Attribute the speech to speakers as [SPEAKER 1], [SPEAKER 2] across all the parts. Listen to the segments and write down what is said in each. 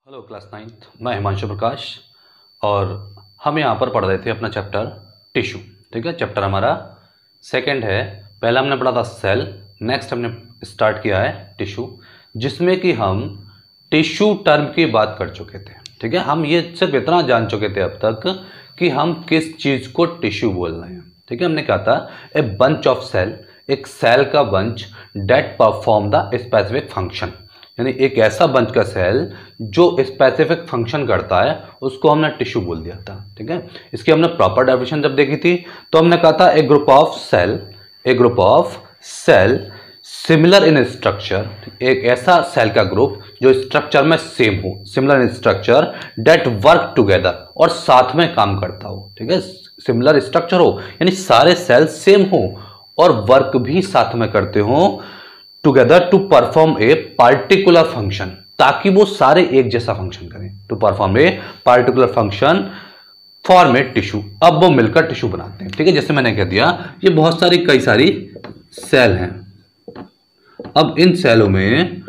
[SPEAKER 1] Hello class 9th, मैं हिमांशु प्रकाश और हम यहाँ पर पढ़ रहे थे अपना चैप्टर टिश्यू। ठीक है, चैप्टर हमारा सेकंड है। पहला हमने पढ़ा था सेल, नेक्स्ट हमने स्टार्ट किया है टिश्यू, जिसमें कि हम टिश्यू टर्म की बात कर चुके थे। ठीक है, हम ये सिर्फ इतना जान चुके थे अब तक कि हम किस चीज़ को टिश्यू बोल रहे हैं। ठीक है, हमने कहा था ए बंच ऑफ सेल, एक सेल का bunch that perform the specific function, यानी एक ऐसा बंच का सेल जो स्पेसिफिक फंक्शन करता है उसको हमने टिश्यू बोल दिया था। ठीक है, इसकी हमने प्रॉपर डेफिनेशन जब देखी थी तो हमने कहा था a group of cell similar in structure, एक ऐसा सेल का ग्रुप जो स्ट्रक्चर में सेम हो, similar in structure that work together, और साथ में काम करता हो। ठीक है, सिमिलर स्ट्रक्चर हो यानी सारे सेल सेम हो और वर्क भी साथ में करते हो together to perform a particular function, ताकि वो सारे एक जैसा फंक्शन करें। To perform a particular function form a tissue, अब वो मिलकर टिश्यू बनाते हैं। ठीक है, जैसे मैंने कह दिया ये बहुत सारी कई सारी सेल हैं। अब इन सेलों में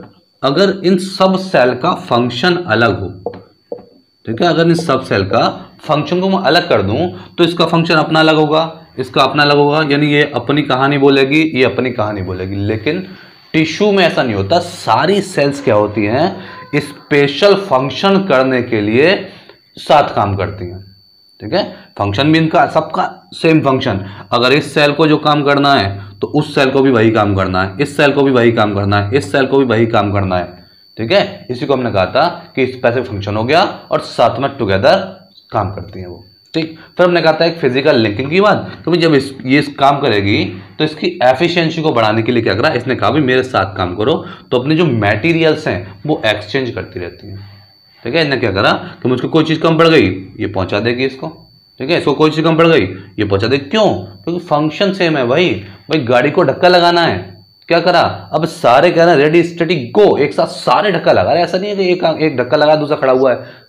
[SPEAKER 1] अगर इन सब सेल का फंक्शन अलग हो, ठीक है, अगर इन सब सेल का फंक्शन को मैं अलग कर दूं तो इसका फंक्शन अपना अलग होगा, इसका अपना अलग होगा, यानी ये अपनी कहानी बोलेगी, ये अपनी कहानी बोलेगी। लेकिन टिश्यू में ऐसा नहीं होता, सारी सेल्स क्या होती हैं, स्पेशल फंक्शन करने के लिए साथ काम करती हैं। ठीक है, फंक्शन भी इनका सबका सेम फंक्शन, अगर इस सेल को जो काम करना है तो उस सेल को भी वही काम करना है, इस सेल को भी वही काम करना है, इस सेल को भी वही काम करना है। ठीक है, इसी को हमने कहा था कि स्पेसिफिक फंक्शन हो गया और साथ में टुगेदर काम करती हैं वो। ठीक, फिर हमने कहा था एक फिजिकल लिंकिंग की बात, क्योंकि जब ये काम करेगी तो इसकी एफिशिएंसी को बढ़ाने के लिए क्या करा, इसने कहा भी मेरे साथ काम करो, तो अपने जो मटेरियल्स हैं वो एक्सचेंज करती रहती हैं। ठीक है, इसने क्या करा कि मुझको कोई चीज़ कम पड़ गई ये पहुंचा देगी इसको। ठीक है, इसको कोई चीज़ कम पड़ गई ये पहुंचा देगी, क्यों? क्योंकि फंक्शन सेम है। भाई गाड़ी को धक्का लगाना है, क्या करा, अब सारे कह रहे हैं रेडी स्टेडी गो, एक साथ सारे धक्का लगा रहे हैं। ऐसा नहीं है कि एक धक्का लगा दूसरा खड़ा हुआ है।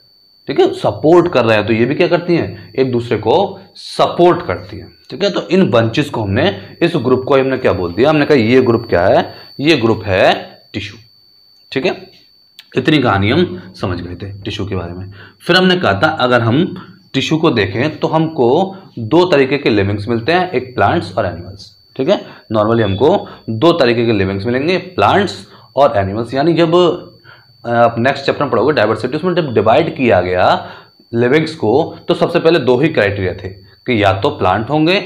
[SPEAKER 1] ठीक है, सपोर्ट कर रहे हैं, तो ये भी क्या करती हैं, एक दूसरे को सपोर्ट करती हैं। ठीक है, तो इन बंचेस को हमने, इस ग्रुप को हमने क्या बोल दिया, हमने कहा ये ग्रुप क्या है, ये ग्रुप है टिश्यू। ठीक है, इतनी कहानी हम समझ गए थे टिश्यू के बारे में। फिर हमने कहा था अगर हम टिश्यू को देखें तो हमको दो तरीके के लिविंग्स मिलते हैं, एक प्लांट्स और एनिमल्स। ठीक है, नॉर्मली हमको दो तरीके के लिविंग्स मिलेंगे, प्लांट्स और एनिमल्स। यानी जब आप नेक्स्ट चैप्टर में पढ़ोगे डाइवर्सिटी, उसमें जब डिवाइड किया गया लिविंग्स को तो सबसे पहले दो ही क्राइटेरिया थे कि या तो प्लांट होंगे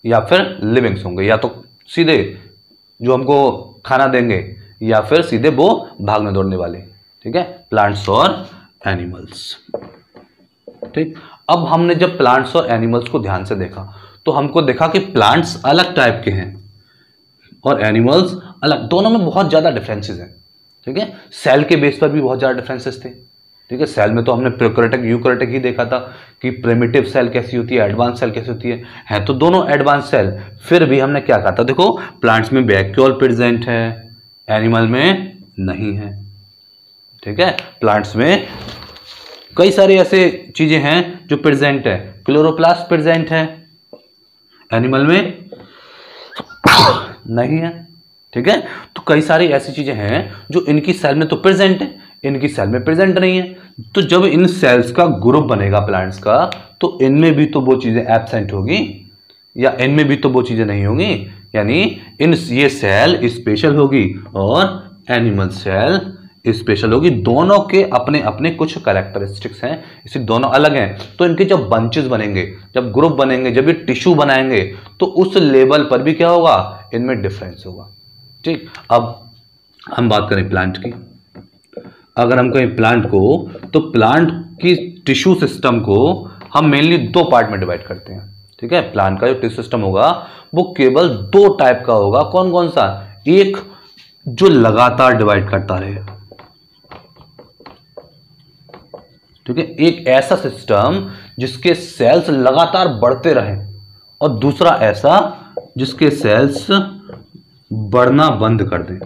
[SPEAKER 1] या फिर लिविंग्स होंगे, या तो सीधे जो हमको खाना देंगे या फिर सीधे वो भागने दौड़ने वाले। ठीक है, प्लांट्स और एनिमल्स। ठीक, अब हमने जब प्लांट्स और एनिमल्स को ध्यान से देखा तो हमको देखा कि प्लांट्स अलग टाइप के हैं और एनिमल्स अलग, दोनों में बहुत ज्यादा डिफरेंसेस हैं। ठीक है, सेल के बेस पर भी बहुत ज्यादा डिफरेंसेस थे। ठीक है, सेल में तो हमने प्रोकैरियोटिक यूकैरियोटिक ही देखा था कि प्रिमिटिव सेल कैसी होती है, एडवांस सेल कैसी होती है तो दोनों एडवांस सेल। फिर भी हमने क्या कहा था, देखो प्लांट्स में वैक्यूल प्रेजेंट है, एनिमल में नहीं है। ठीक है, प्लांट्स में कई सारी ऐसे चीजें हैं जो प्रेजेंट है, क्लोरोप्लास्ट प्रेजेंट है, एनिमल में नहीं है। ठीक है, तो कई सारी ऐसी चीजें हैं जो इनकी सेल में तो प्रेजेंट है, इनकी सेल में प्रेजेंट नहीं है। तो जब इन सेल्स का ग्रुप बनेगा प्लांट्स का तो इनमें भी तो वो चीजें एब्सेंट होगी या इनमें भी तो वो चीजें नहीं होगी, यानी ये सेल स्पेशल होगी और एनिमल सेल स्पेशल होगी। दोनों के अपने अपने कुछ कैरेक्टरिस्टिक्स हैं, इसे दोनों अलग हैं। तो इनके जब बंचेस बनेंगे, जब ग्रुप बनेंगे, जब ये टिश्यू बनाएंगे तो उस लेवल पर भी क्या होगा, इनमें डिफरेंस होगा। ठीक, अब हम बात करें प्लांट की। अगर हम कहें प्लांट को तो प्लांट की टिश्यू सिस्टम को हम मेनली दो पार्ट में डिवाइड करते हैं। ठीक है, प्लांट का जो टिश्यू सिस्टम होगा वो केवल दो टाइप का होगा। कौन कौन सा, एक जो लगातार डिवाइड करता रहे। ठीक है, एक ऐसा सिस्टम जिसके सेल्स लगातार बढ़ते रहे और दूसरा ऐसा जिसके सेल्स बढ़ना बंद कर दें।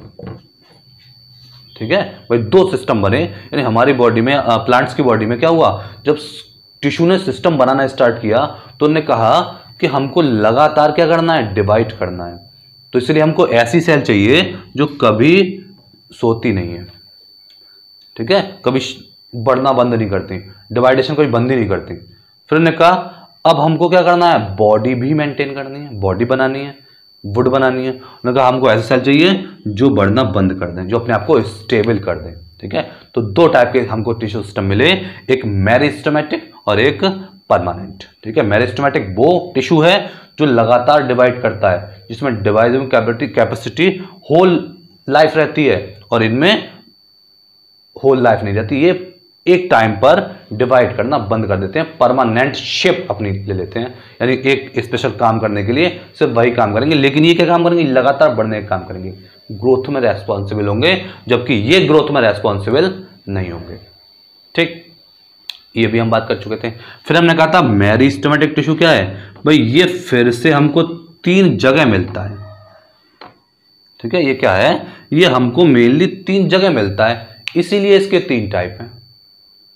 [SPEAKER 1] ठीक है, भाई दो सिस्टम बने, यानी हमारी बॉडी में, प्लांट्स की बॉडी में क्या हुआ, जब टिश्यू ने सिस्टम बनाना स्टार्ट किया तो उन्होंने कहा कि हमको लगातार क्या करना है, डिवाइड करना है। तो इसलिए हमको ऐसी सेल चाहिए जो कभी सोती नहीं है। ठीक है, कभी बढ़ना बंद नहीं करती, डिवाइडेशन कोई बंद ही नहीं करती। फिर उन्होंने कहा अब हमको क्या करना है, बॉडी भी मेंटेन करनी है, बॉडी बनानी है, वुड बनानी है। उन्होंने कहा हमको ऐसे सेल चाहिए जो बढ़ना बंद कर दें, जो अपने आप को स्टेबल कर दें। ठीक है, तो दो टाइप के हमको टिश्यू सिस्टम मिले, एक मेरिस्टेमेटिक और एक परमानेंट। ठीक है, मेरिस्टेमेटिक वो टिश्यू है जो लगातार डिवाइड करता है, जिसमें डिवाइडिंग कैपेसिटी होल लाइफ रहती है, और इनमें होल लाइफ नहीं रहती, ये एक टाइम पर डिवाइड करना बंद कर देते हैं, परमानेंट शेप अपनी ले लेते हैं, यानी एक स्पेशल काम करने के लिए सिर्फ वही काम करेंगे। लेकिन ये क्या काम करेंगे, लगातार बढ़ने का काम करेंगे, ग्रोथ में रेस्पॉन्सिबल होंगे, जबकि ये ग्रोथ में रेस्पॉन्सिबल नहीं होंगे। ठीक, ये भी हम बात कर चुके थे। फिर हमने कहा था मेरिस्टेमेटिक टिश्यू क्या है भाई, ये फिर से हमको 3 जगह मिलता है। ठीक है, ये क्या है, ये हमको मेनली 3 जगह मिलता है, इसीलिए इसके 3 टाइप हैं।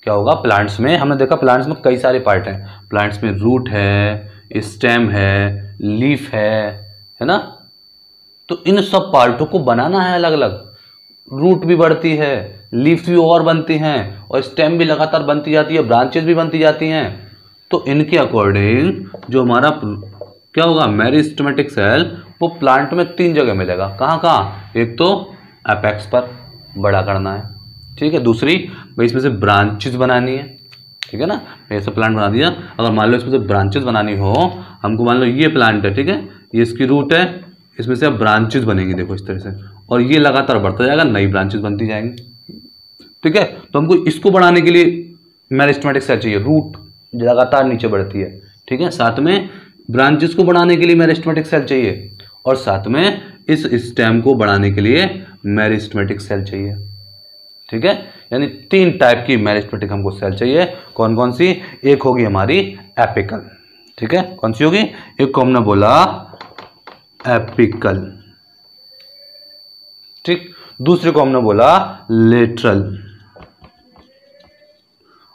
[SPEAKER 1] क्या होगा, प्लांट्स में हमने देखा प्लांट्स में कई सारे पार्ट हैं, प्लांट्स में रूट है, स्टेम है, लीफ है ना। तो इन सब पार्टों को बनाना है अलग अलग, रूट भी बढ़ती है, लीफ भी और बनती हैं, और स्टेम भी लगातार बनती जाती है, ब्रांचेस भी बनती जाती हैं। तो इनके अकॉर्डिंग जो हमारा क्या होगा, मेरिस्टेमेटिक सेल वो प्लांट में 3 जगह मिलेगा। कहाँ कहाँ, एक तो एपेक्स पर बड़ा करना है, ठीक है, दूसरी भाई इसमें से ब्रांचेस बनानी है। ठीक है ना, ऐसा प्लांट बना दिया, अगर मान लो इसमें से ब्रांचेस बनानी हो हमको, मान लो ये प्लांट है, ठीक है, ये इसकी रूट है, इसमें से अब ब्रांचेस बनेंगी, देखो इस तरह से, और ये लगातार बढ़ता जाएगा, नई ब्रांचेस बनती जाएंगी। ठीक है, तो हमको इसको बढ़ाने के लिए मेरिस्टेमेटिक सेल चाहिए, रूट लगातार नीचे बढ़ती है। ठीक है, साथ में ब्रांचेस को बढ़ाने के लिए मेरिस्टेमेटिक सेल चाहिए, और साथ में इस स्टेम को बढ़ाने के लिए मेरिस्टेमेटिक सेल चाहिए। ठीक है, यानी 3 टाइप की मेरिस्टेमेटिक हमको सेल चाहिए। कौन कौन सी, एक होगी हमारी एपिकल। ठीक है, कौन सी होगी, एक को हमने बोला एपिकल, ठीक, दूसरे को हमने बोला लेटरल,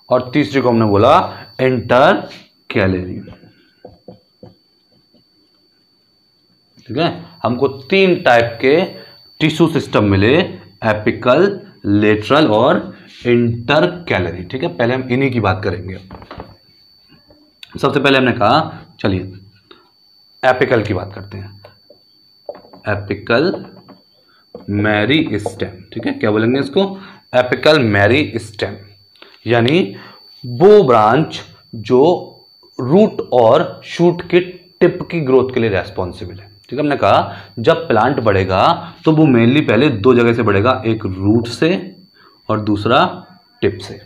[SPEAKER 1] और तीसरे को हमने बोला इंटरकैलरी। ठीक है, हमको 3 टाइप के टिश्यू सिस्टम मिले, एपिकल, लेटरल और इंटरकैलरी। ठीक है, पहले हम इन्हीं की बात करेंगे। सबसे पहले हमने कहा चलिए एपिकल की बात करते हैं, एपिकल मेरिस्टेम। ठीक है, क्या बोलेंगे इसको, एपिकल मेरिस्टेम, यानी वो ब्रांच जो रूट और शूट के टिप की ग्रोथ के लिए रेस्पॉन्सिबल है। ठीक है, हमने कहा जब प्लांट बढ़ेगा तो वो मेनली पहले 2 जगह से बढ़ेगा, एक रूट से और दूसरा टिप से।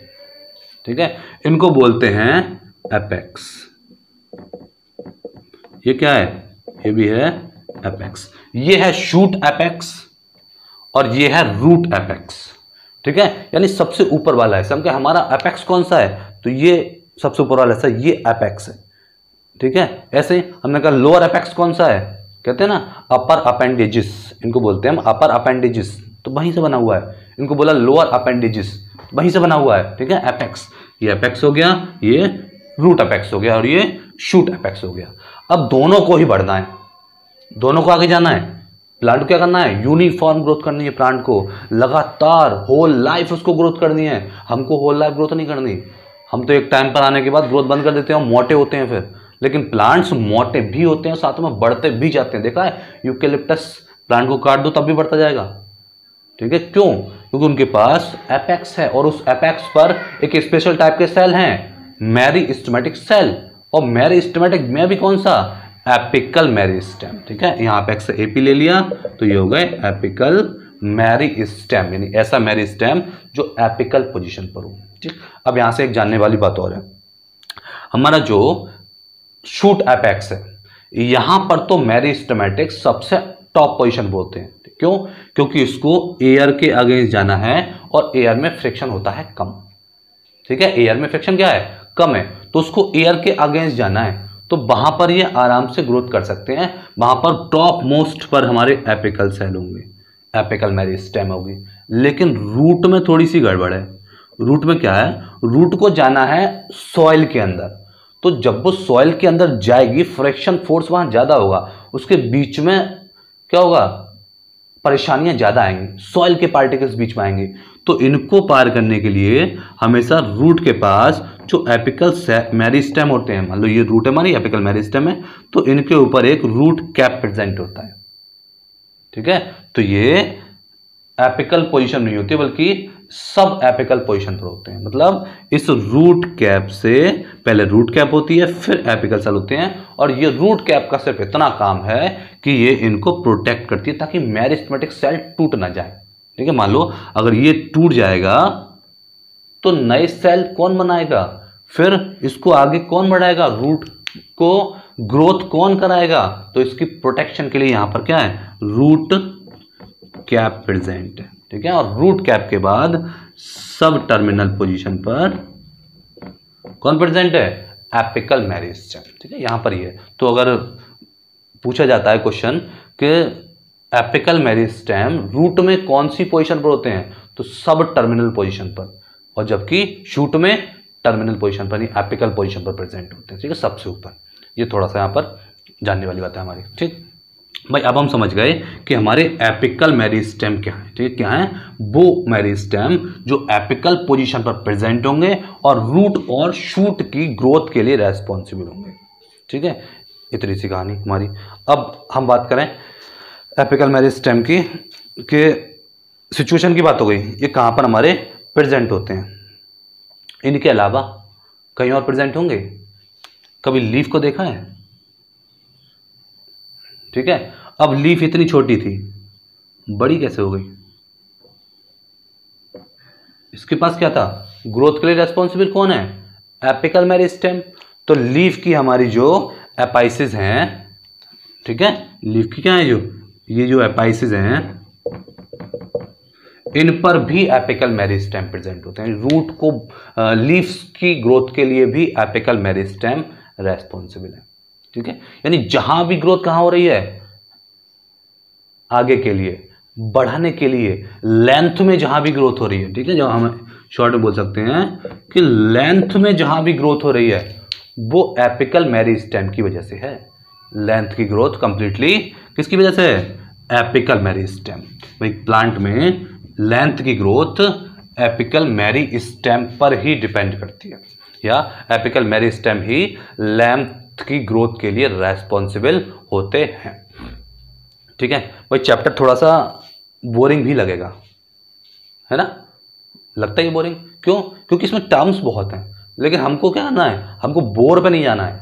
[SPEAKER 1] ठीक है, इनको बोलते हैं एपेक्स। ये क्या है, ये भी है एपेक्स, ये है शूट एपेक्स और ये है रूट एपेक्स। ठीक है, यानी सबसे ऊपर वाला है, समझे हमारा एपेक्स कौन सा है, तो ये सबसे ऊपर वाला है, ये एपेक्स है। ठीक है, ऐसे ही हमने कहा लोअर एपेक्स कौन सा है, कहते हैं ना अपर अपेंडेजिस, इनको बोलते हैं हम अपर अपेंडेजिस, तो वहीं से बना हुआ है। इनको बोला लोअर अपेंडेजिस, वहीं से बना हुआ है। ठीक है, एपेक्स, ये एपेक्स हो गया, ये रूट एपेक्स हो गया, और ये शूट एपेक्स हो गया। अब दोनों को ही बढ़ना है, दोनों को आगे जाना है। प्लांट को क्या करना है, यूनिफॉर्म ग्रोथ करनी है, प्लांट को लगातार होल लाइफ उसको ग्रोथ करनी है। हमको होल लाइफ ग्रोथ नहीं करनी, हम तो एक टाइम पर आने के बाद ग्रोथ बंद कर देते हैं और मोटे होते हैं फिर। लेकिन प्लांट्स मोटे भी होते हैं, साथ में बढ़ते भी जाते हैं। देखा है, यूकेलिप्टस प्लांट को काट दो तब भी बढ़ता जाएगा। ठीक है, क्यों, क्योंकि उनके पास एपेक्स है, और उस एपेक्स पर एक स्पेशल टाइप के सेल हैं, मेरिस्टेमेटिक सेल, और मेरिस्टेमेटिक में भी कौन सा, एपिकल मेरिस्टेम। ठीक है, यहाँ एपेक्स से एपी ले लिया तो ये हो गए एपिकल मेरिस्टेम, यानी ऐसा मेरिस्टेम जो एपिकल पोजीशन पर हो। ठीक, अब यहां से एक जानने वाली बात और है, हमारा जो शूट एपेक्स है, यहां पर तो मेरिस्टेमेटिक सबसे टॉप पोजीशन बोलते हैं। क्यों, क्योंकि इसको एयर के अगेंस्ट जाना है, और एयर में फ्रिक्शन होता है कम। ठीक है, एयर में फ्रिक्शन क्या है, कम है, तो उसको एयर के अगेंस्ट जाना है, तो वहां पर ये आराम से ग्रोथ कर सकते हैं। वहां पर टॉप मोस्ट पर हमारे एपिकल सेल होंगे, एपिकल मेरिस्टेम होगी। लेकिन रूट में थोड़ी सी गड़बड़ है। रूट में क्या है, रूट को जाना है सॉइल के अंदर, तो जब वो सॉइल के अंदर जाएगी फ्रिक्शन फोर्स वहां ज्यादा होगा, उसके बीच में क्या होगा, परेशानियां ज़्यादा आएंगी, सॉइल के पार्टिकल्स बीच में आएंगे। तो इनको पार करने के लिए हमेशा रूट के पास जो एपिकल मेरिस्टेम होते हैं, मान लो ये रूट है हमारी, एपिकल मेरिस्टेम है, तो इनके ऊपर एक रूट कैप प्रेजेंट होता है। ठीक है, तो ये एपिकल पोजीशन नहीं होती बल्कि सब एपिकल पोजीशन पर होते हैं। मतलब इस रूट कैप से पहले रूट कैप होती है, फिर एपिकल सेल होते हैं, और ये रूट कैप का सिर्फ इतना काम है कि ये इनको प्रोटेक्ट करती है ताकि मेरिस्टेमेटिक सेल टूट ना जाए। ठीक है, मान लो अगर ये टूट जाएगा तो नए सेल कौन बनाएगा, फिर इसको आगे कौन बढ़ाएगा, रूट को ग्रोथ कौन कराएगा। तो इसकी प्रोटेक्शन के लिए यहां पर क्या है, रूट कैप प्रेजेंट है। ठीक है, और रूट कैप के बाद सब टर्मिनल पोजीशन पर कौन प्रेजेंट है, एपिकल मेरिस्टेम। ठीक है, यहां पर ये तो अगर पूछा जाता है क्वेश्चन कि एपिकल मेरिस्टेम रूट में कौन सी पोजीशन पर होते हैं, तो सब टर्मिनल पोजीशन पर, और जबकि शूट में टर्मिनल पोजीशन पर नहीं, एपिकल पोजीशन पर प्रेजेंट होते हैं। ठीक है, सबसे ऊपर। ये थोड़ा सा यहां पर जानने वाली बात है हमारी। ठीक भाई, अब हम समझ गए कि हमारे एपिकल मेरिस्टेम क्या है। ठीक है, क्या है वो मेरिस्टेम जो एपिकल पोजीशन पर प्रेजेंट होंगे और रूट और शूट की ग्रोथ के लिए रेस्पॉन्सिबल होंगे। ठीक है, इतनी सी कहानी हमारी। अब हम बात करें एपिकल मेरिस्टेम की, कि सिचुएशन की बात हो गई, ये कहाँ पर हमारे प्रेजेंट होते हैं। इनके अलावा कहीं और प्रेजेंट होंगे, कभी लीफ को देखा है। ठीक है, अब लीफ इतनी छोटी थी, बड़ी कैसे हो गई, इसके पास क्या था, ग्रोथ के लिए रेस्पॉन्सिबल कौन है, एपिकल मेरिस्टेम। तो लीफ की हमारी जो एपाइसिस हैं, ठीक है, लीफ की क्या है, जो ये जो एपाइसिस हैं, इन पर भी एपिकल मेरिस्टेम प्रेजेंट होते हैं। रूट को लीव्स की ग्रोथ के लिए भी एपिकल मेरिस्टेम रेस्पॉन्सिबल है। ठीक है, यानी जहां भी ग्रोथ कहां हो रही है, आगे के लिए बढ़ाने के लिए, लेंथ में जहां भी ग्रोथ हो रही है। ठीक है, जो हम शॉर्ट में बोल सकते हैं कि लेंथ में जहां भी ग्रोथ हो रही है वो एपिकल मेरिस्टेम की वजह से है। लेंथ की ग्रोथ कंप्लीटली किसकी वजह से है, एपिकल मेरिस्टेम। भाई प्लांट में लेंथ की ग्रोथ एपिकल मेरिस्टेम पर ही डिपेंड करती है, या एपिकल मेरिस्टेम ही लेंथ की ग्रोथ के लिए रेस्पॉन्सिबल होते हैं। ठीक है भाई, चैप्टर थोड़ा सा बोरिंग भी लगेगा, है ना, लगता है बोरिंग क्यों, क्योंकि इसमें टर्म्स बहुत हैं। लेकिन हमको क्या करना है, हमको बोर पे नहीं जाना है।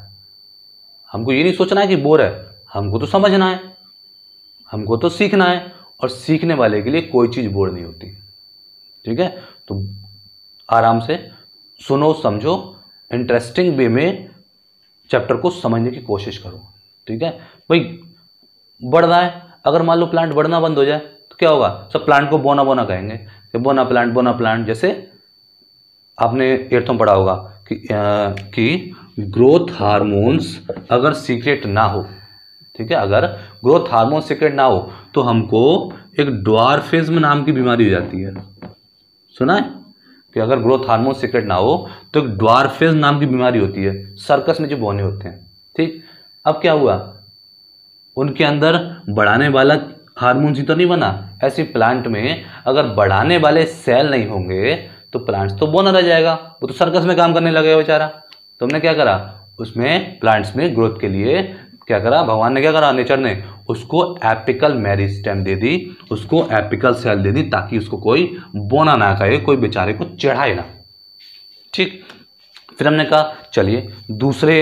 [SPEAKER 1] हमको ये नहीं सोचना है कि बोर है, हमको तो समझना है, हमको तो सीखना है, और सीखने वाले के लिए कोई चीज़ बोर नहीं होती। ठीक है, तो आराम से सुनो, समझो, इंटरेस्टिंग वे में चैप्टर को समझने की कोशिश करो। ठीक है भाई, बढ़ रहा है, अगर मान लो प्लांट बढ़ना बंद हो जाए तो क्या होगा, सब प्लांट को बोना बोना कहेंगे कि बोना प्लांट। जैसे आपने एट्थ में पढ़ा होगा कि ग्रोथ हार्मोन्स अगर सीक्रेट ना हो, ठीक है, अगर ग्रोथ हार्मोन सीक्रेट ना हो तो हमको एक ड्वार्फिज्म नाम की बीमारी हो जाती है। सुना है कि अगर ग्रोथ हार्मोन सीक्रेट ना हो तो एक ड्वार्फिज्म नाम की बीमारी होती है, सर्कस में जो बौने होते हैं। ठीक, अब क्या हुआ, उनके अंदर बढ़ाने वाला हार्मोन ही तो नहीं बना। ऐसी प्लांट में अगर बढ़ाने वाले सेल नहीं होंगे तो प्लांट्स तो बौना रह जाएगा, वो तो सर्कस में काम करने लगेगा बेचारा। तो हमने क्या करा, उसमें प्लांट्स में ग्रोथ के लिए क्या करा, भगवान ने क्या करा, नेचर ने उसको एपिकल मेरिस्टेम दे दी, उसको एपिकल सेल दे दी, ताकि उसको कोई बोना ना कहे, कोई बेचारे को चढ़ाए ना। ठीक, फिर हमने कहा चलिए दूसरे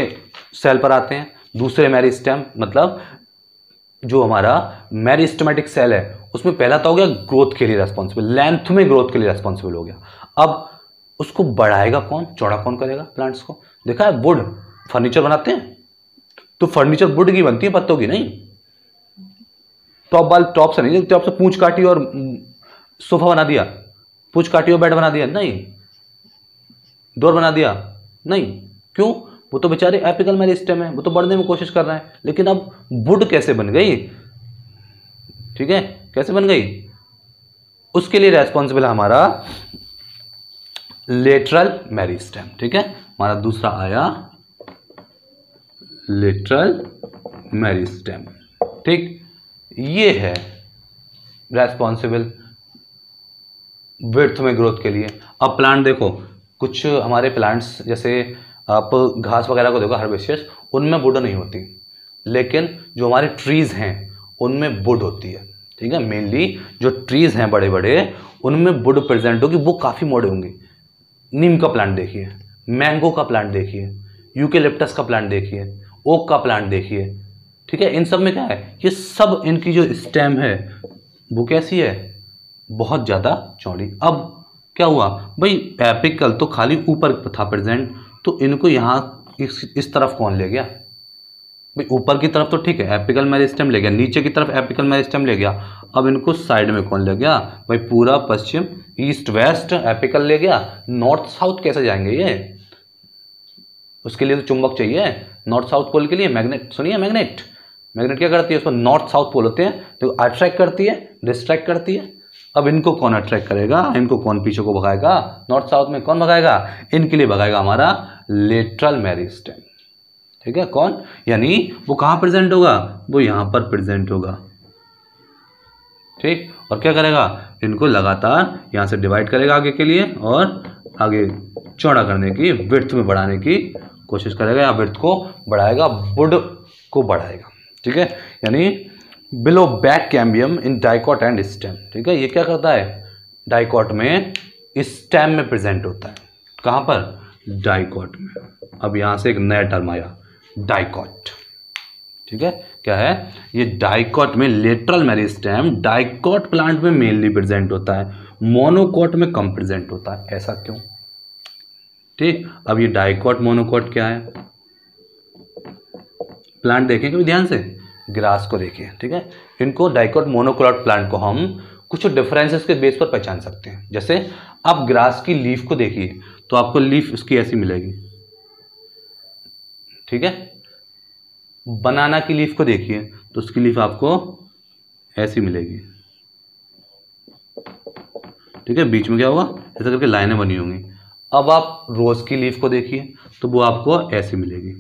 [SPEAKER 1] सेल पर आते हैं। दूसरे मेरिस्टेम मतलब जो हमारा मेरिस्टेमेटिक सेल है, उसमें पहला तो हो गया ग्रोथ के लिए रेस्पॉन्सिबल, लेंथ में ग्रोथ के लिए रेस्पॉन्सिबल हो गया। अब उसको बढ़ाएगा कौन, चौड़ा कौन करेगा प्लांट्स को। देखा है वुड, फर्नीचर बनाते हैं तो फर्नीचर वुड की बनती है, पत्तों की नहीं। टॉप से नहीं, टॉप से पूंछ काटी और सोफा बना दिया, पूंछ काटी और बेड बना दिया, नहीं, डोर बना दिया, नहीं। क्यों, वो तो बेचारे एपिकल मेरिस्टेम है, वो तो बढ़ने में कोशिश कर रहे हैं। लेकिन अब वुड कैसे बन गई, ठीक है, कैसे बन गई, उसके लिए रेस्पॉन्सिबल है हमारा लेटरल मेरिस्टेम। ठीक है, हमारा दूसरा आया लेटरल मेरिस्टेम। ठीक, ये है रेस्पॉन्सिबल विड्थ में ग्रोथ के लिए। अब प्लांट देखो, कुछ हमारे प्लांट्स जैसे आप घास वगैरह को देखो हर्बेशियस, उनमें वुड नहीं होती, लेकिन जो हमारे ट्रीज़ हैं उनमें वुड होती है। ठीक है, मेनली जो ट्रीज़ हैं बड़े बड़े उनमें वुड प्रेजेंट होगी, वो काफ़ी मोड़े होंगे। नीम का प्लांट देखिए, मैंगो का प्लांट देखिए, यूकेलिप्टस का प्लांट देखिए, ओक का प्लांट देखिए। ठीक है, इन सब में क्या है, ये सब इनकी जो स्टेम है वो कैसी है, बहुत ज़्यादा चौड़ी। अब क्या हुआ भाई, एपिकल तो खाली ऊपर था प्रेजेंट, तो इनको यहाँ इस तरफ कौन ले गया भाई, ऊपर की तरफ तो ठीक है एपिकल मेरिस्टेम ले गया, नीचे की तरफ एपिकल मेरिस्टेम ले गया, अब इनको साइड में कौन ले गया भाई, पूरा पश्चिम ईस्ट वेस्ट एपिकल ले गया। नॉर्थ साउथ कैसे जाएंगे ये, उसके लिए तो चुंबक चाहिए, नॉर्थ साउथ पोल के लिए मैग्नेट, सुनिए मैग्नेट, मैग्नेट क्या करती है, उसको नॉर्थ साउथ पोल होते हैं, तो अट्रैक्ट करती है डिस्ट्रैक्ट करती है। अब इनको कौन अट्रैक्ट करेगा, इनको कौन पीछे को भगाएगा, नॉर्थ साउथ में कौन भगाएगा, इनके लिए भगाएगा हमारा लेटरल मेरिस्टेम। ठीक है, कौन, यानी वो कहाँ प्रेजेंट होगा, वो यहाँ पर प्रेजेंट होगा। ठीक, और क्या करेगा, इनको लगातार यहाँ से डिवाइड करेगा आगे के लिए, और आगे चौड़ा करने की, विड्थ में बढ़ाने की कोशिश करेगा, या विड्थ को बढ़ाएगा, वुड को बढ़ाएगा। ठीक है, यानी below back cambium in dicot and stem. ठीक है, ये क्या करता है, डाइकॉट में स्टेम में प्रेजेंट होता है, कहाँ पर, डाइकॉट में। अब यहाँ से एक नया टर्म आया, डाइकॉट। ठीक है, क्या है ये, डाइकॉट में लेटरल मेरिस्टेम डाइकॉट प्लांट में मेनली प्रेजेंट होता है, मोनोकॉट में कम प्रेजेंट होता है, ऐसा क्यों। ठीक, अब ये डाइकॉट मोनोकॉट क्या है, प्लांट देखें कभी ध्यान से, ग्रास को देखिए। ठीक है, इनको डाइकॉट मोनोकॉट प्लांट को हम कुछ डिफरेंसेस के बेस पर पहचान सकते हैं। जैसे आप ग्रास की लीफ को देखिए तो आपको लीफ उसकी ऐसी मिलेगी। ठीक है, बनाना की लीफ को देखिए तो उसकी लीफ आपको ऐसी मिलेगी। ठीक है, बीच में क्या होगा, ऐसा करके लाइनें बनी होंगी। अब आप रोज की लीफ को देखिए तो वो आपको ऐसी मिलेगी।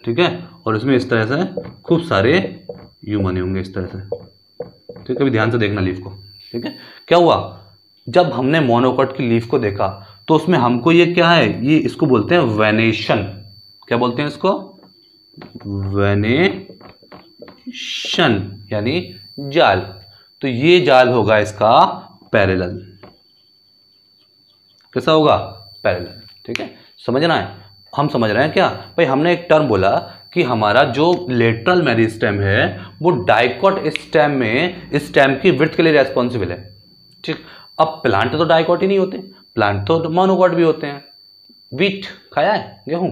[SPEAKER 1] ठीक है, और इसमें इस तरह से खूब सारे यू बने होंगे इस तरह से। ठीक है, कभी ध्यान से देखना लीफ को। ठीक है, क्या हुआ, जब हमने मोनोकॉट की लीफ को देखा तो उसमें हमको ये क्या है, ये इसको बोलते हैं वेनेशन। क्या बोलते हैं इसको, वेनेशन, यानी जाल। तो ये जाल होगा इसका पैरेलल। कैसा होगा, पैरेलल। ठीक है, समझना है, हम समझ रहे हैं क्या भाई, हमने एक टर्म बोला कि हमारा जो लेटरल मेरिस्टेम है वो डाइकॉट स्टेम में स्टेम की विड्थ के लिए रेस्पॉन्सिबल है। ठीक, अब प्लांट तो डाइकॉट ही नहीं होते, प्लांट तो मोनोकॉट भी होते हैं। वीट खाया है, गेहूं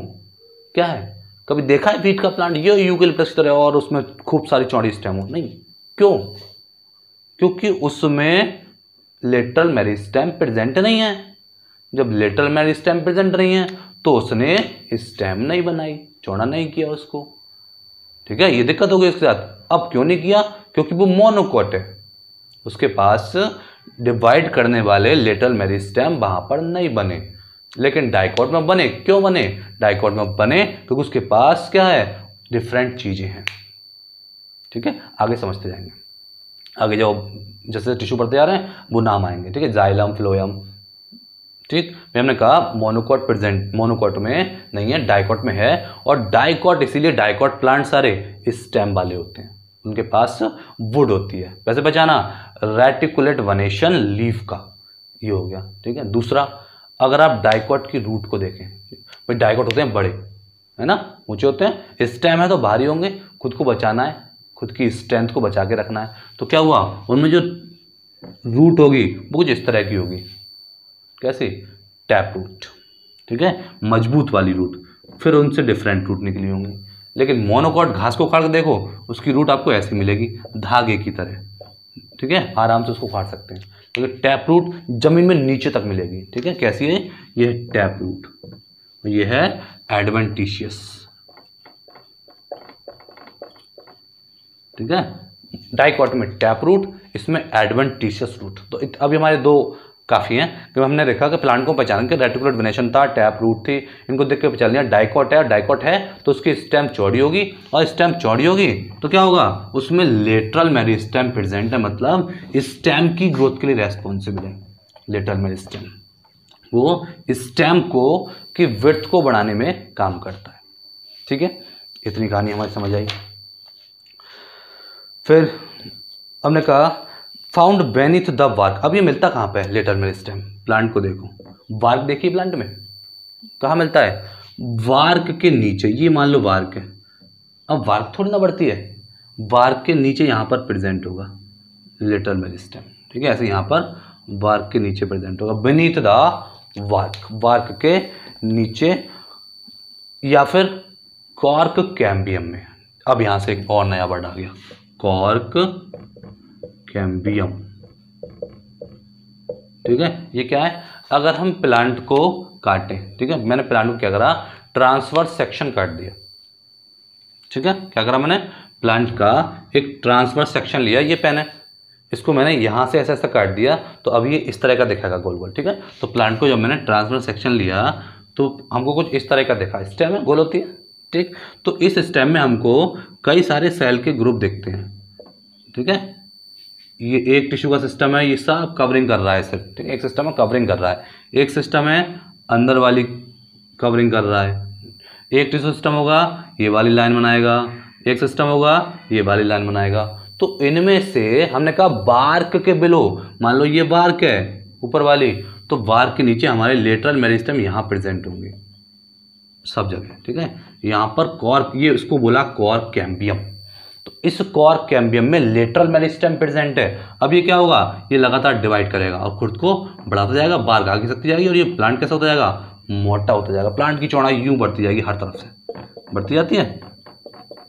[SPEAKER 1] क्या है, कभी देखा है वीट का प्लांट, ये यूकेलिप्टस की तरह और उसमें खूब सारी चौड़ी स्टेम हो, नहीं, क्यों, क्योंकि उसमें लेटरल मेरिस्टेम प्रेजेंट नहीं है। जब लेटरल मेरिस्टेम प्रेजेंट नहीं है तो उसने स्टेम नहीं बनाई, चौड़ा नहीं किया उसको। ठीक है, ये दिक्कत हो गई उसके साथ। अब क्यों नहीं किया, क्योंकि वो मोनोकॉट है, उसके पास डिवाइड करने वाले लेटरल मेरिस्टेम वहां पर नहीं बने। लेकिन डाइकॉट में बने, क्यों बने, डाइकॉट में बने क्योंकि उसके पास क्या है, डिफरेंट चीजें हैं। ठीक है, आगे समझते जाएंगे, आगे जो जैसे टिश्यू पढ़ते जा रहे हैं वो नाम आएंगे। ठीक है, जाइलम, फ्लोएम। ठीक, हमने कहा मोनोकॉट प्रेजेंट, मोनोकॉट में नहीं है, डाइकॉट में है। और डाइकॉट इसीलिए डाइकॉट प्लांट सारे स्टेम वाले होते हैं, उनके पास वुड होती है। वैसे बचाना रेटिकुलेट वनेशन लीफ का, ये हो गया। ठीक है, दूसरा, अगर आप डाइकॉट की रूट को देखें, भाई डाइकॉट होते हैं बड़े, है ना, ऊंचे होते हैं, स्टेम है तो भारी होंगे, खुद को बचाना है, खुद की स्ट्रेंथ को बचा के रखना है। तो क्या हुआ, उनमें जो रूट होगी वो कुछ इस तरह की होगी, कैसी, टैप रूट। ठीक है, मजबूत वाली रूट, फिर उनसे डिफरेंट रूट निकली होंगी। लेकिन मोनोकॉट घास को काट के देखो, उसकी रूट आपको ऐसी मिलेगी, धागे की तरह। ठीक है, आराम से उसको काट सकते हैं। लेकिन टैप रूट जमीन में नीचे तक मिलेगी। ठीक है, कैसी है, ये टैप रूट, ये है एडवेंटिशियस। ठीक है, डाइकॉट में टैप रूट, इसमें एडवेंटिशियस रूट। तो अभी हमारे दो काफ़ी है कि हमने देखा कि प्लांट को पहचान के रेटिकुलेट वेनेशन था, टैप रूट थी, इनको देख के पहचान लिया डाइकॉट है, डाइकॉट है तो उसकी स्टेम चौड़ी होगी, और स्टेम चौड़ी होगी तो क्या होगा, उसमें लेटरल मेरिस्टेम प्रेजेंट है, मतलब स्टेम की ग्रोथ के लिए रेस्पॉन्सिबल है लेटरल मेरिस्टेम, वो स्टेम को की विड्थ को बढ़ाने में काम करता है। ठीक है, इतनी कहानी हमारी समझ आई। फिर हमने कहा फाउंड बेनीथ द वार्क। अब ये मिलता कहाँ पे है लेटरल मेरिस्टेम, प्लांट को देखो, वार्क देखिए प्लांट में कहाँ मिलता है, वार्क के नीचे, ये मान लो वार्क है, अब वार्क थोड़ी ना बढ़ती है, वार्क के नीचे यहाँ पर प्रेजेंट होगा लेटरल मेरिस्टेम। ठीक है, ऐसे यहाँ पर वार्क के नीचे प्रेजेंट होगा, बेनीथ द वार्क, वार्क के नीचे, या फिर कॉर्क कैम्बियम में। अब यहाँ से एक और नया वर्ड आ गया, कॉर्क कैम्बियम। ठीक है, ये क्या है, अगर हम प्लांट को काटें, ठीक है, मैंने प्लांट को क्या करा, ट्रांसवर्स सेक्शन काट दिया। ठीक है, क्या करा मैंने, प्लांट का एक ट्रांसवर्स सेक्शन लिया, ये पेन है, इसको मैंने यहां से ऐसा ऐसा काट दिया तो अब ये इस तरह का दिखेगा गोल गोल। ठीक है, तो प्लांट को जब मैंने ट्रांसवर्स सेक्शन लिया तो हमको कुछ इस तरह का दिखा, स्टेम है, गोल होती है। ठीक, तो इस स्टेम में हमको कई सारे सेल के ग्रुप दिखते हैं। ठीक है, ये एक टिश्यू का सिस्टम है, ये सब कवरिंग कर रहा है सिर्फ। ठीक है, एक सिस्टम है कवरिंग कर रहा है, एक सिस्टम है अंदर वाली कवरिंग कर रहा है, एक टिश्यू सिस्टम होगा ये वाली लाइन बनाएगा, एक सिस्टम होगा ये वाली लाइन बनाएगा। तो इनमें से हमने कहा बार्क के बिलो, मान लो ये बार्क है ऊपर वाली, तो बार्क के नीचे हमारे लेटरल मेरिस्टेम यहाँ प्रेजेंट होंगे सब जगह। ठीक है, यहाँ पर कॉर्क, ये इसको बोला कॉर्क कैम्बियम, तो इस कॉर्क कैम्बियम में लेटरल मेरिस्टेम प्रेजेंट है। अब ये क्या होगा, ये लगातार डिवाइड करेगा और खुद को बढ़ाता जाएगा, बार्क आगे सकती जाएगी और ये प्लांट कैसा होता जाएगा, मोटा होता जाएगा, प्लांट की चौड़ाई यूं बढ़ती जाएगी, हर तरफ से बढ़ती जाती है।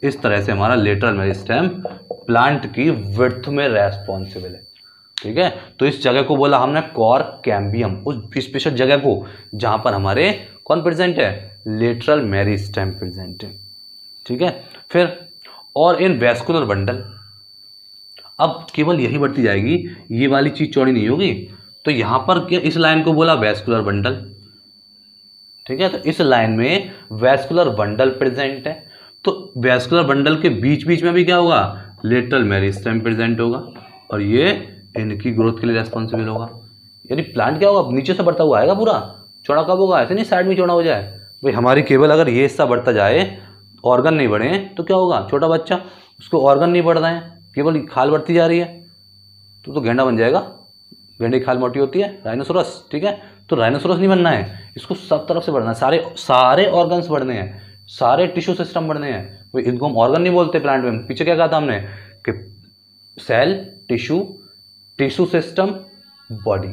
[SPEAKER 1] इस तरह से हमारा लेटरल मेरिस्टेम प्लांट की विड्थ में रेस्पॉन्सिबल है। ठीक है, तो इस जगह को बोला हमने कॉर्क कैम्बियम, उस स्पेशल जगह को जहां पर हमारे कौन प्रेजेंट है, लेटरल मेरिस्टेम प्रेजेंट है। ठीक है, फिर और इन वैस्कुलर बंडल, अब केवल यही बढ़ती जाएगी, ये वाली चीज चौड़ी नहीं होगी, तो यहां पर क्या, इस लाइन को बोला वैस्कुलर बंडल। ठीक है, तो इस लाइन में वैस्कुलर बंडल प्रेजेंट है, तो वैस्कुलर बंडल के बीच बीच में भी क्या होगा, लेटरल मेरिस्टेम प्रेजेंट होगा, और ये इनकी ग्रोथ के लिए रेस्पॉन्सिबल होगा। यानी प्लांट क्या होगा, नीचे से बढ़ता हुआ आएगा, पूरा चौड़ा कब होगा, ऐसे नहीं साइड में चौड़ा हो जाए भाई। हमारी केवल अगर ये हिस्सा बढ़ता जाए, ऑर्गन नहीं बढ़े तो क्या होगा, छोटा बच्चा, उसको ऑर्गन नहीं बढ़ रहे हैं, केवल खाल बढ़ती जा रही है, तो गेंडा बन जाएगा। गेंडे की खाल मोटी होती है, राइनोसोरस। ठीक है, तो राइनोसोरस नहीं बनना है, इसको सब तरफ से बढ़ना है, सारे ऑर्गन्स बढ़ने हैं, सारे टिश्यू सिस्टम बढ़ने हैं। तो इनको हम ऑर्गन नहीं बोलते प्लांट में। पीछे क्या कहा था हमने कि cell, tissue, tissue system, body.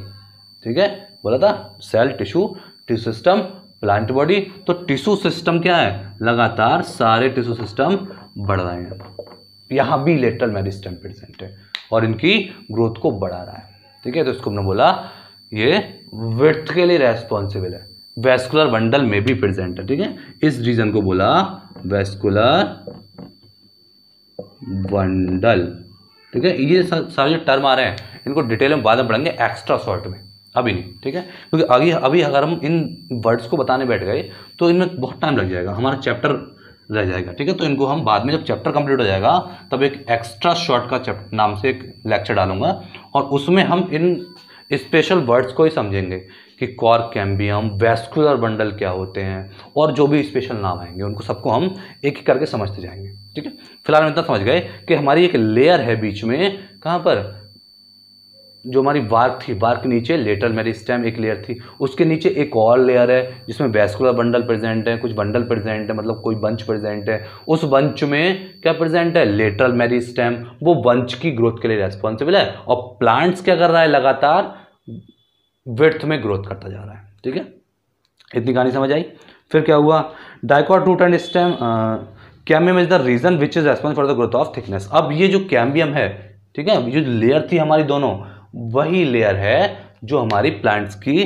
[SPEAKER 1] ठीक है, बोला था cell, tissue, tissue system, plant body. तो टिश्यू सिस्टम क्या है, लगातार सारे टिश्यू सिस्टम बढ़ रहे हैं, यहां भी लेटरल मेरिस्टेम प्रेजेंट है और इनकी ग्रोथ को बढ़ा रहा है। ठीक है, तो इसको हमने बोला ये विड्थ के लिए रेस्पॉन्सिबल है, वैस्कुलर बंडल में भी प्रेजेंट है। ठीक है, इस रीजन को बोला वैस्कुलर बंडल। ठीक है, ये सारे जो टर्म आ रहे हैं इनको डिटेल में बाद में पढ़ेंगे एक्स्ट्रा शॉर्ट में, अभी नहीं। ठीक है, क्योंकि अभी अगर हम इन वर्ड्स को बताने बैठ गए तो इनमें बहुत टाइम लग जाएगा, हमारा चैप्टर रह जाएगा। ठीक है, तो इनको हम बाद में जब चैप्टर कंप्लीट हो जाएगा तब एक एक्स्ट्रा शॉर्ट का चैप्टर नाम से एक लेक्चर डालूंगा और उसमें हम इन स्पेशल वर्ड्स को ही समझेंगे कि कॉर्क कैम्बियम, वैस्कुलर बंडल क्या होते हैं और जो भी स्पेशल नाम आएंगे उनको सबको हम एक एक करके समझते जाएंगे। ठीक है, फिलहाल हम इतना समझ गए कि हमारी एक लेयर है बीच में, कहाँ पर, जो हमारी वार्क थी, वार्क के नीचे लेटरल मेरिस्टेम एक लेयर थी, उसके नीचे एक और लेयर है जिसमें वैस्कुलर बंडल प्रेजेंट है, कुछ बंडल प्रेजेंट है, मतलब कोई बंच प्रेजेंट है, उस बंच में क्या प्रेजेंट है, लेटरल मेरिस्टेम, वो बंच की ग्रोथ के लिए रेस्पॉन्सिबल है। और प्लांट्स क्या कर रहा है, लगातार विड्थ में ग्रोथ करता जा रहा है। ठीक है, इतनी कहानी समझ आई। फिर क्या हुआ, dicot root and stem cambium is the region which is responsible for the growth of thickness. अब ये जो कैम्बियम है, ठीक है, ये जो लेयर थी हमारी दोनों, वही लेयर है जो हमारी प्लांट्स की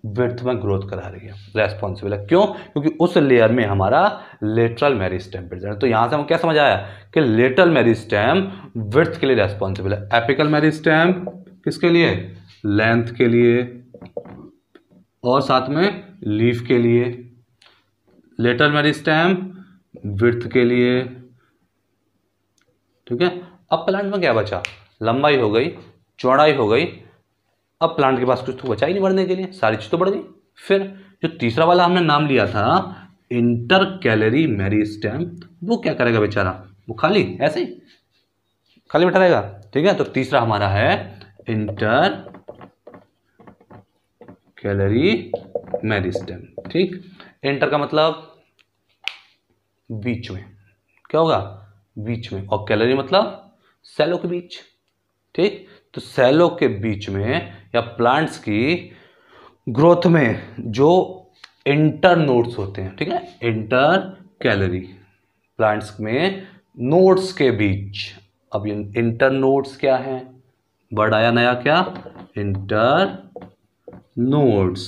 [SPEAKER 1] विड्थ में ग्रोथ करा रही है, रेस्पॉन्सिबल है। क्यों, क्योंकि उस लेयर में हमारा लेटरल मेरिस्टेम प्रेजेंट है। तो यहां से हम क्या समझ आया कि लेटरल मेरिस्टेम विड्थ के लिए रेस्पॉन्सिबल है, एपिकल मेरिस्टेम किसके लिए, लेंथ के लिए, और साथ में लीफ के लिए, लेटर मेरिस्टेम विड्थ के लिए, ठीक है। अब प्लांट में क्या बचा, लंबाई हो गई, चौड़ाई हो गई, अब प्लांट के पास कुछ तो बचा ही नहीं बढ़ने के लिए, सारी चीज तो बढ़ गई। फिर जो तीसरा वाला हमने नाम लिया था इंटरकैलरी मेरिस्टेम, वो क्या करेगा बेचारा, वो खाली ऐसे ही खाली बैठा रहेगा, ठीक है। तो तीसरा हमारा है इंटर कैलरी मेरिस्टेम, ठीक। इंटर का मतलब बीच में, क्या होगा, बीच में, और कैलरी मतलब सेलों के बीच, ठीक। तो सेलों के बीच में या प्लांट्स की ग्रोथ में जो इंटर नोड्स होते हैं, ठीक है, इंटर कैलरी, प्लांट्स में नोड्स के बीच। अब ये इंटर नोड्स क्या है, वर्ड आया नया, क्या, इंटर नोड्स।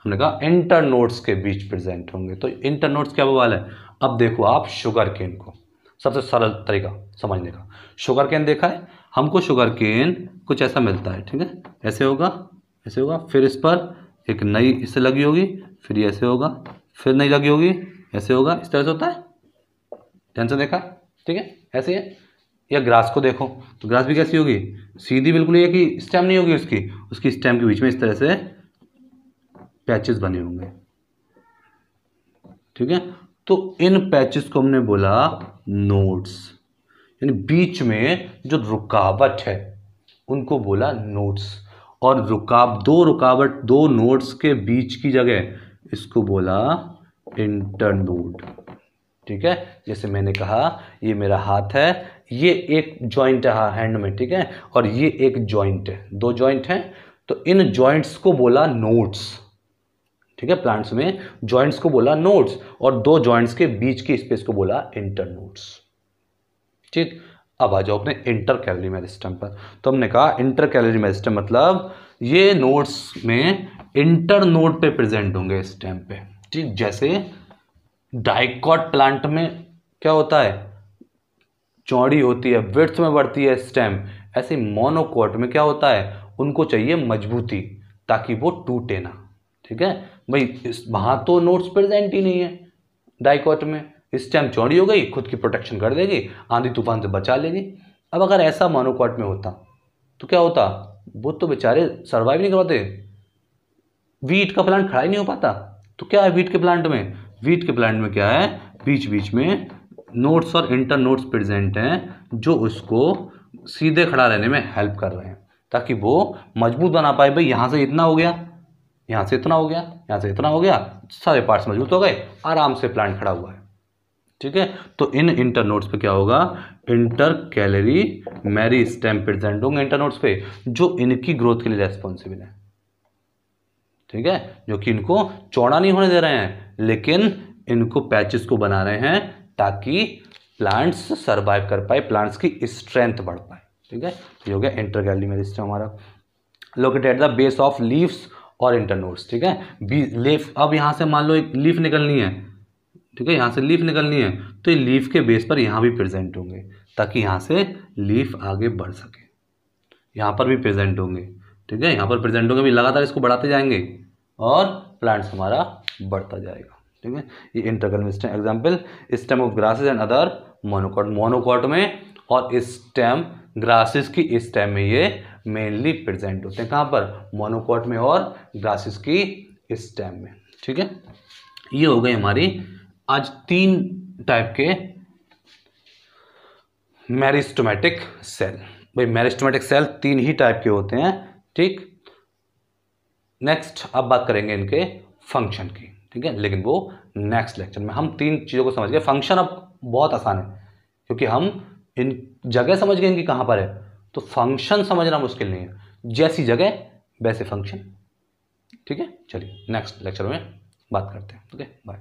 [SPEAKER 1] हमने कहा इंटर नोड्स के बीच प्रेजेंट होंगे, तो इंटर नोड्स क्या बवाल है। अब देखो आप शुगर केन को, सबसे सरल तरीका समझने का, शुगर केन देखा है हमको, शुगर केन कुछ ऐसा मिलता है, ठीक है, ऐसे होगा, ऐसे होगा, फिर इस पर एक नई इससे लगी होगी, फिर ये ऐसे होगा, फिर नई लगी होगी, ऐसे होगा, इस तरह से होता है, ध्यान से देखा, ठीक है, ऐसे है। या ग्रास को देखो तो ग्रास भी कैसी होगी, सीधी बिल्कुल, ये कि स्टेम नहीं होगी उसकी स्टेम के बीच में इस तरह से पैचेस बने होंगे, ठीक है। तो इन पैचेस को हमने बोला नोड्स, यानी बीच में जो रुकावट है उनको बोला नोड्स, और दो नोड्स के बीच की जगह इसको बोला इंटरनोड, ठीक है। जैसे मैंने कहा ये मेरा हाथ है, ये एक जॉइंट है हैंड में, ठीक है, और ये एक जॉइंट है, दो जॉइंट हैं, तो इन जॉइंट्स को बोला नोड्स, ठीक है। प्लांट्स में जॉइंट्स को बोला नोड्स, और दो जॉइंट्स के बीच की स्पेस को बोला इंटरनोड्स, ठीक। अब आ जाओ अपने इंटर कैलरी मेरिस्टेम पर। तो हमने कहा इंटर कैलरी मेरिस्टेम मतलब ये नोड्स में इंटर नोड पे प्रेजेंट होंगे स्टेम पे, ठीक। जैसे डाइकॉट प्लांट में क्या होता है, चौड़ी होती है, विड्थ में बढ़ती है स्टेम, ऐसे मोनोकॉट में क्या होता है, उनको चाहिए मजबूती ताकि वो टूटे ना, ठीक है भाई। वहां तो नोड्स प्रेजेंट ही नहीं है, डाइकॉट में स्टेम चौड़ी हो गई, खुद की प्रोटेक्शन कर देगी, आंधी तूफान से बचा लेगी। अब अगर ऐसा मोनोकॉट में होता तो क्या होता, वो तो बेचारे सर्वाइव नहीं कर पाते, वीट का प्लांट खड़ा ही नहीं हो पाता। तो क्या है वीट के प्लांट में, वीट के प्लांट में क्या है, बीच बीच में नोड्स और इंटर नोड्स प्रेजेंट हैं जो उसको सीधे खड़ा रहने में हेल्प कर रहे हैं ताकि वो मजबूत बना पाए। भाई यहाँ से इतना हो गया, यहाँ से इतना हो गया, यहाँ से इतना हो गया, सारे पार्ट्स मजबूत हो गए, आराम से प्लांट खड़ा हुआ है, ठीक है। तो इन इंटर नोड्स पे क्या होगा, इंटर कैलरी मेरिस्टेम प्रेजेंट होंगे इंटर नोड्स पे, जो इनकी ग्रोथ के लिए रेस्पॉन्सिबल है, ठीक है, जो कि इनको चौड़ा नहीं होने दे रहे हैं, लेकिन इनको पैचेस को बना रहे हैं ताकि प्लांट्स सर्वाइव कर पाए, प्लांट्स की स्ट्रेंथ बढ़ पाए, ठीक है। ये हो गया इंटर कैलरी मेरिस्टेम हमारा, located at the base of leaves और इंटरनोड्स, ठीक है। लीफ, अब यहाँ से मान लो एक लीफ निकलनी है, ठीक है, यहाँ से लीफ निकलनी है, तो ये लीफ के बेस पर यहाँ भी प्रेजेंट होंगे ताकि यहाँ से लीफ आगे बढ़ सके, यहाँ पर भी प्रेजेंट होंगे, ठीक है, यहाँ पर प्रेजेंट होंगे, भी लगातार इसको बढ़ाते जाएंगे और प्लांट्स हमारा बढ़ता जाएगा, ठीक है। ये intercalary meristem example, stem of grasses and other monocot, monocot में और स्टेम ग्रासेस की स्टेम में ये मेनली प्रेजेंट होते हैं, कहाँ पर, मोनोकॉट में और ग्रासेस की स्टेम में, ठीक है। ये हो गई हमारी आज 3 टाइप के मेरिस्टेमेटिक सेल। भाई मेरिस्टेमेटिक सेल 3 ही टाइप के होते हैं, ठीक। नेक्स्ट अब बात करेंगे इनके फंक्शन की, ठीक है, लेकिन वो नेक्स्ट लेक्चर में। हम 3 चीज़ों को समझ गए, फंक्शन अब बहुत आसान है क्योंकि हम इन जगह समझ गए इनकी कहाँ पर है, तो फंक्शन समझना मुश्किल नहीं है, जैसी जगह वैसे फंक्शन, ठीक है। चलिए नेक्स्ट लेक्चर में बात करते हैं, ओके बाय।